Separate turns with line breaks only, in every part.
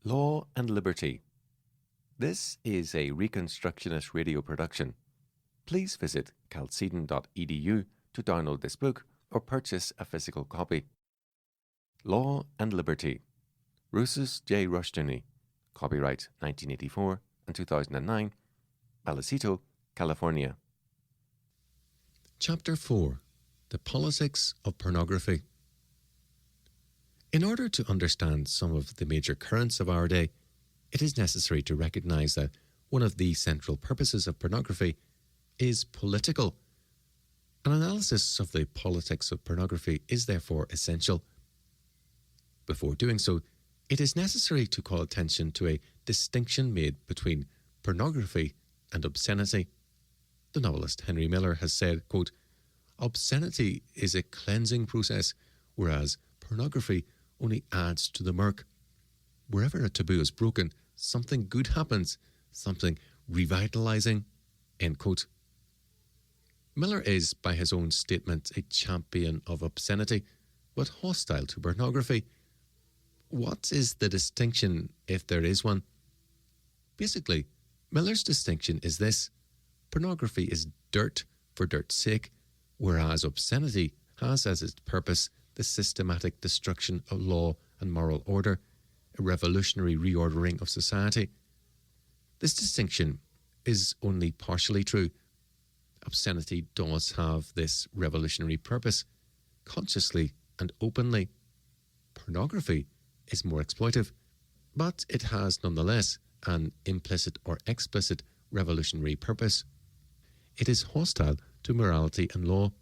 Law and Liberty. This is a Reconstructionist radio production. Please visit calcedon.edu to download this book or purchase a physical copy. Law and Liberty. Rousas J. Rushdoony. Copyright 1984 and 2009. Vallecito, California.
Chapter 4. The Politics of Pornography. In order to understand some of the major currents of our day, it is necessary to recognize that one of the central purposes of pornography is political. An analysis of the politics of pornography is therefore essential. Before doing so, it is necessary to call attention to a distinction made between pornography and obscenity. The novelist Henry Miller has said, quote, "Obscenity is a cleansing process, whereas pornography only adds to the murk. Wherever a taboo is broken, something good happens, something revitalizing," end quote. Miller is, by his own statement, a champion of obscenity, but hostile to pornography. What is the distinction, if there is one? Basically, Miller's distinction is this: pornography is dirt for dirt's sake, whereas obscenity has as its purpose the systematic destruction of law and moral order, a revolutionary reordering of society. This distinction is only partially true. Obscenity does have this revolutionary purpose, consciously and openly. Pornography is more exploitive, but it has nonetheless an implicit or explicit revolutionary purpose. It is hostile to morality and law,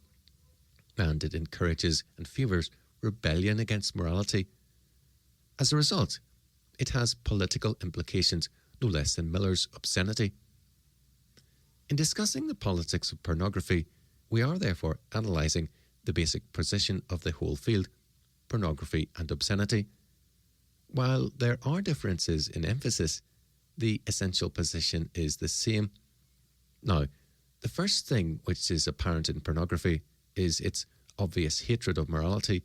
and it encourages and favours rebellion against morality. As a result, it has political implications no less than Miller's obscenity. In discussing the politics of pornography, we are therefore analysing the basic position of the whole field, pornography and obscenity. While there are differences in emphasis, the essential position is the same. Now, the first thing which is apparent in pornography is its obvious hatred of morality,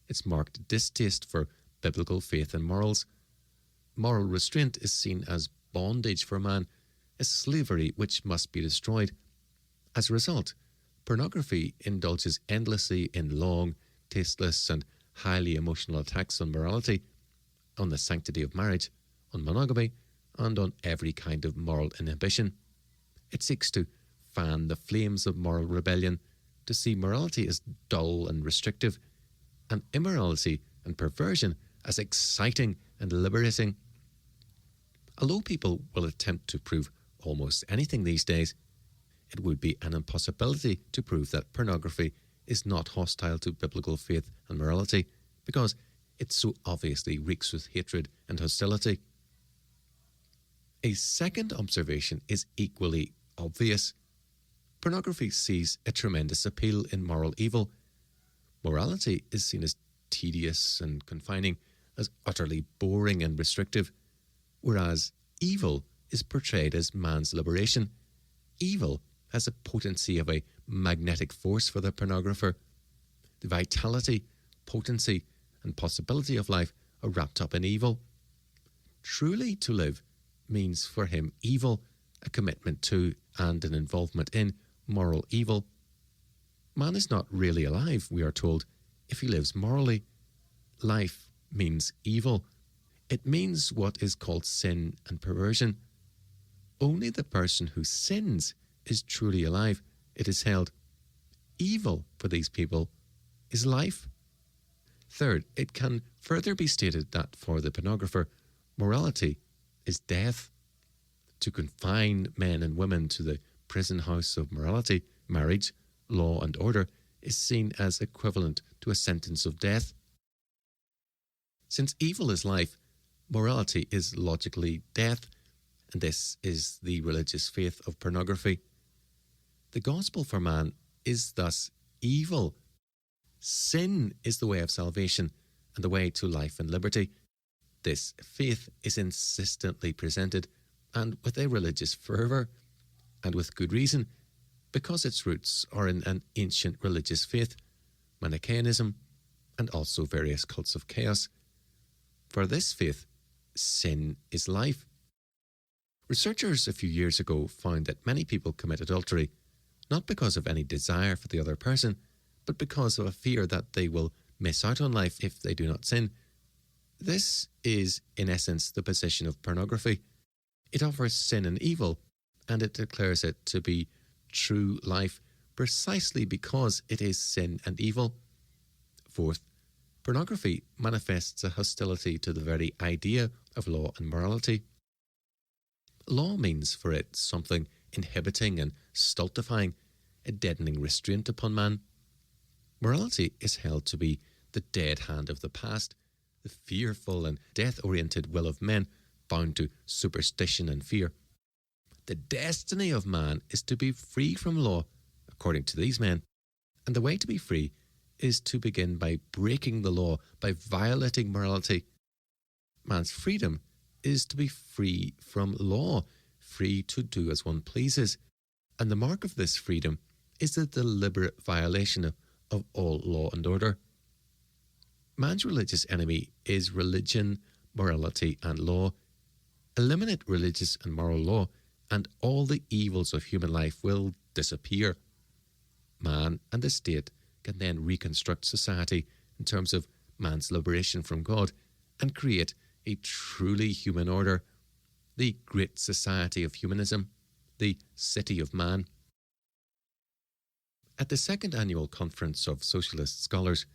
its marked distaste for biblical faith and morals. Moral restraint is seen as bondage for man, a slavery which must be destroyed. As a result, pornography indulges endlessly in long, tasteless and highly emotional attacks on morality, on the sanctity of marriage, on monogamy, and on every kind of moral inhibition. It seeks to fan the flames of moral rebellion, to see morality as dull and restrictive, and immorality and perversion as exciting and liberating. Although people will attempt to prove almost anything these days, it would be an impossibility to prove that pornography is not hostile to biblical faith and morality, because it so obviously reeks with hatred and hostility. A second observation is equally obvious. Pornography sees a tremendous appeal in moral evil. Morality is seen as tedious and confining, as utterly boring and restrictive, whereas evil is portrayed as man's liberation. Evil has a potency of a magnetic force for the pornographer. The vitality, potency, and possibility of life are wrapped up in evil. Truly to live means for him evil, a commitment to and an involvement in moral evil. Man is not really alive, we are told, if he lives morally. Life means evil. It means what is called sin and perversion. Only the person who sins is truly alive, it is held. Evil for these people is life. Third, it can further be stated that for the pornographer, morality is death. To confine men and women to the prison house of morality, marriage, law and order, is seen as equivalent to a sentence of death. Since evil is life, morality is logically death, and this is the religious faith of pornography. The gospel for man is thus evil. Sin is the way of salvation and the way to life and liberty. This faith is insistently presented, and with a religious fervour, and with good reason, because its roots are in an ancient religious faith, Manichaeism, and also various cults of chaos. For this faith sin is life. Researchers a few years ago found that many people commit adultery not because of any desire for the other person, but because of a fear that they will miss out on life if they do not sin. This is, in essence, the position of pornography. It offers sin and evil, and it declares it to be true life precisely because it is sin and evil. Fourth, pornography manifests a hostility to the very idea of law and morality. Law means for it something inhibiting and stultifying, a deadening restraint upon man. Morality is held to be the dead hand of the past, the fearful and death-oriented will of men bound to superstition and fear. The destiny of man is to be free from law, according to these men, and the way to be free is to begin by breaking the law, by violating morality. Man's freedom is to be free from law, free to do as one pleases, and the mark of this freedom is the deliberate violation of all law and order. Man's religious enemy is religion, morality, and law. Eliminate religious and moral law, and all the evils of human life will disappear. Man and the state can then reconstruct society in terms of man's liberation from God and create a truly human order, the great society of humanism, the city of man. At the second annual conference of socialist scholars,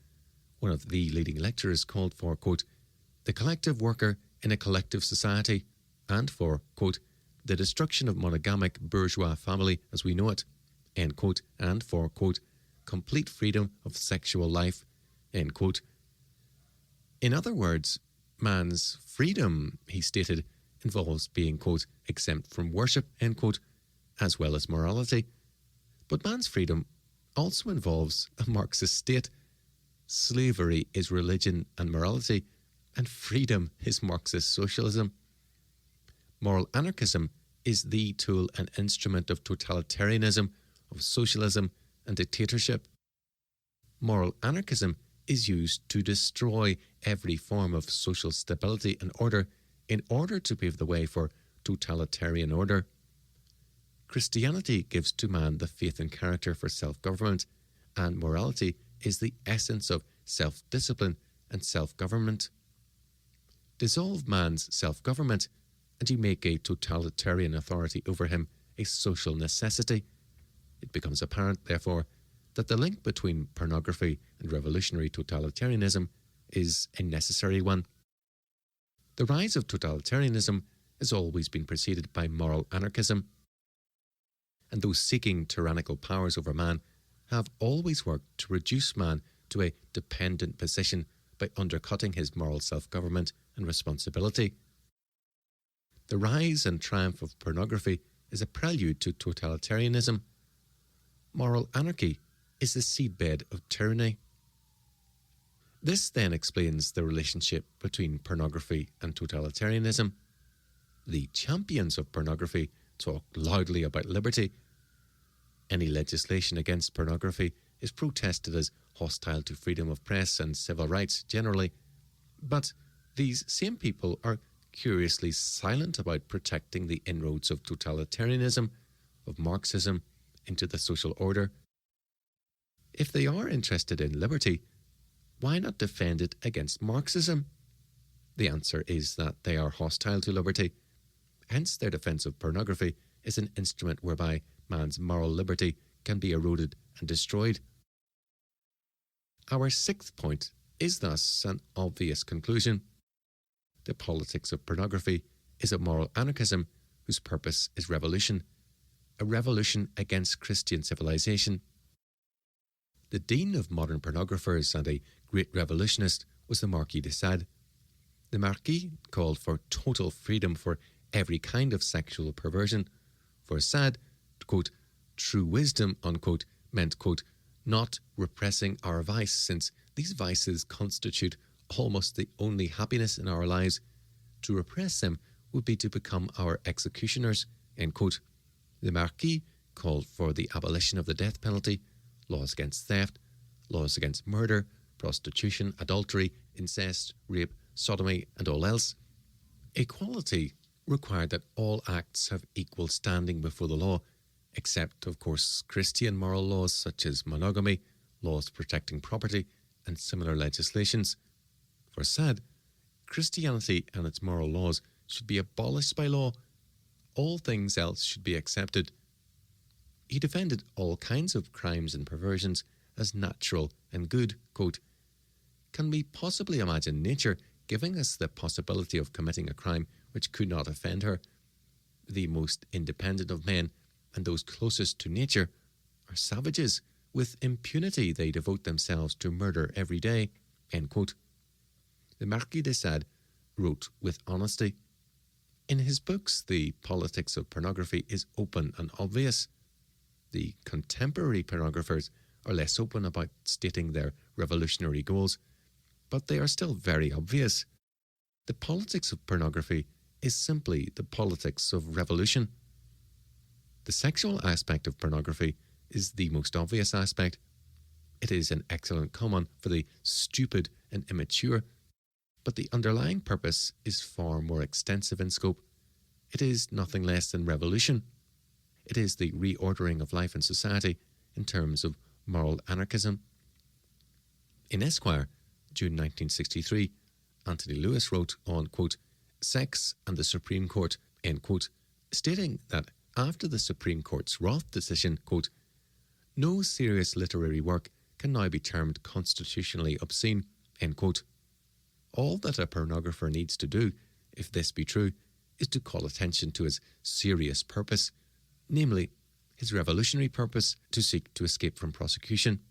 one of the leading lecturers called for, quote, the collective worker in a collective society, and for, quote, the destruction of monogamic bourgeois family as we know it, end quote, and for, quote, complete freedom of sexual life, end quote. In other words, man's freedom, he stated, involves being, quote, exempt from worship, end quote, as well as morality. But man's freedom also involves a Marxist state. Slavery is religion and morality, and freedom is Marxist socialism. Moral anarchism is the tool and instrument of totalitarianism, of socialism and dictatorship. Moral anarchism is used to destroy every form of social stability and order in order to pave the way for totalitarian order. Christianity gives to man the faith and character for self-government, and morality is the essence of self-discipline and self-government. Dissolve man's self-government, and you make a totalitarian authority over him a social necessity. It becomes apparent, therefore, that the link between pornography and revolutionary totalitarianism is a necessary one. The rise of totalitarianism has always been preceded by moral anarchism, and those seeking tyrannical powers over man have always worked to reduce man to a dependent position by undercutting his moral self-government and responsibility. The rise and triumph of pornography is a prelude to totalitarianism. Moral anarchy is the seedbed of tyranny. This then explains the relationship between pornography and totalitarianism. The champions of pornography talk loudly about liberty. Any legislation against pornography is protested as hostile to freedom of press and civil rights generally. But these same people are curiously silent about protecting the inroads of totalitarianism, of Marxism, into the social order. If they are interested in liberty, why not defend it against Marxism? The answer is that they are hostile to liberty. Hence their defence of pornography is an instrument whereby man's moral liberty can be eroded and destroyed. Our sixth point is thus an obvious conclusion. The politics of pornography is a moral anarchism whose purpose is revolution, a revolution against Christian civilization. The dean of modern pornographers and a great revolutionist was the Marquis de Sade. The Marquis called for total freedom for every kind of sexual perversion. For Sade, quote, true wisdom, unquote, meant, quote, not repressing our vice, since these vices constitute almost the only happiness in our lives. To repress them would be to become our executioners, end quote. The Marquis called for the abolition of the death penalty, laws against theft, laws against murder, prostitution, adultery, incest, rape, sodomy, and all else. Equality required that all acts have equal standing before the law, except, of course, Christian moral laws such as monogamy, laws protecting property, and similar legislations. For Saad, Christianity and its moral laws should be abolished by law. All things else should be accepted. He defended all kinds of crimes and perversions as natural and good. Quote, "Can we possibly imagine nature giving us the possibility of committing a crime which could not offend her? The most independent of men and those closest to nature are savages. With impunity they devote themselves to murder every day." End quote. The Marquis de Sade wrote with honesty. In his books, the politics of pornography is open and obvious. The contemporary pornographers are less open about stating their revolutionary goals, but they are still very obvious. The politics of pornography is simply the politics of revolution. The sexual aspect of pornography is the most obvious aspect. It is an excellent common for the stupid and immature, but the underlying purpose is far more extensive in scope. It is nothing less than revolution. It is the reordering of life and society in terms of moral anarchism. In Esquire, June 1963, Anthony Lewis wrote on, quote, "Sex and the Supreme Court," end quote, stating that after the Supreme Court's Roth decision, quote, "No serious literary work can now be termed constitutionally obscene," end quote. All that a pornographer needs to do, if this be true, is to call attention to his serious purpose, namely, his revolutionary purpose to seek to escape from prosecution.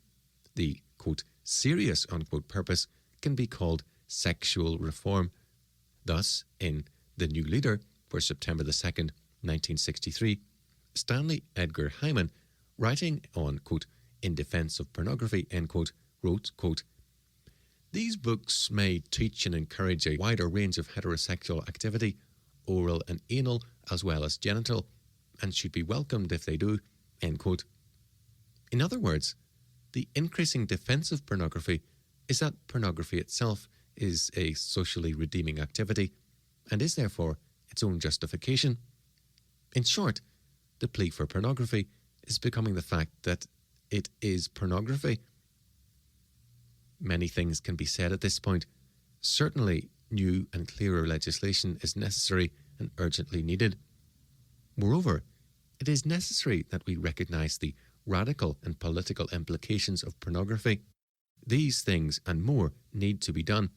The, quote, "serious," unquote, purpose can be called sexual reform. Thus, in The New Leader for September the 2nd, 1963, Stanley Edgar Hyman, writing on, quote, "In Defense of Pornography," end quote, wrote, quote, "These books may teach and encourage a wider range of heterosexual activity, oral and anal as well as genital, and should be welcomed if they do," end quote. In other words, the increasing defense of pornography is that pornography itself is a socially redeeming activity and is therefore its own justification. In short, the plea for pornography is becoming the fact that it is pornography. Many things can be said at this point. Certainly, new and clearer legislation is necessary and urgently needed. Moreover, it is necessary that we recognize the radical and political implications of pornography. These things and more need to be done.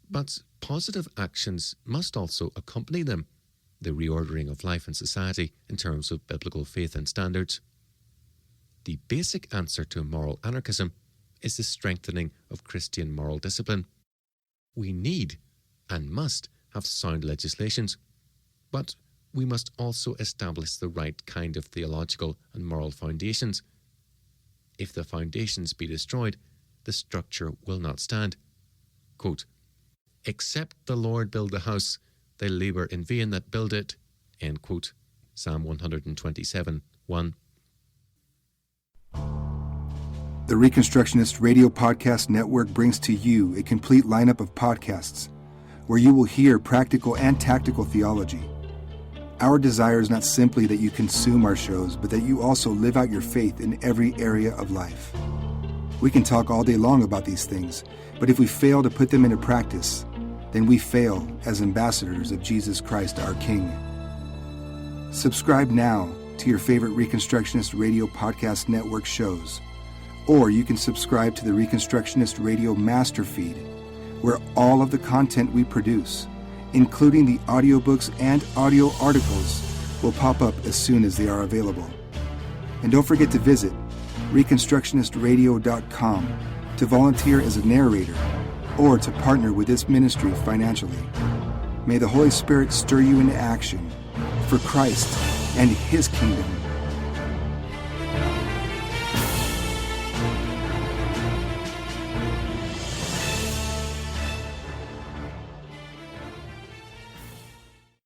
But positive actions must also accompany them, the reordering of life and society in terms of biblical faith and standards. The basic answer to moral anarchism is the strengthening of Christian moral discipline. We need and must have sound legislations, but we must also establish the right kind of theological and moral foundations. If the foundations be destroyed, the structure will not stand. Quote, "Except the Lord build the house, they labour in vain that build it," end quote. Psalm 127, 1.
The Reconstructionist Radio Podcast Network brings to you a complete lineup of podcasts where you will hear practical and tactical theology. Our desire is not simply that you consume our shows, but that you also live out your faith in every area of life. We can talk all day long about these things, but if we fail to put them into practice, then we fail as ambassadors of Jesus Christ, our King. Subscribe now to your favorite Reconstructionist Radio Podcast Network shows, or you can subscribe to the Reconstructionist Radio Master Feed, where all of the content we produce, including the audiobooks and audio articles, will pop up as soon as they are available. And don't forget to visit reconstructionistradio.com to volunteer as a narrator or to partner with this ministry financially. May the Holy Spirit stir you into action for Christ and His kingdom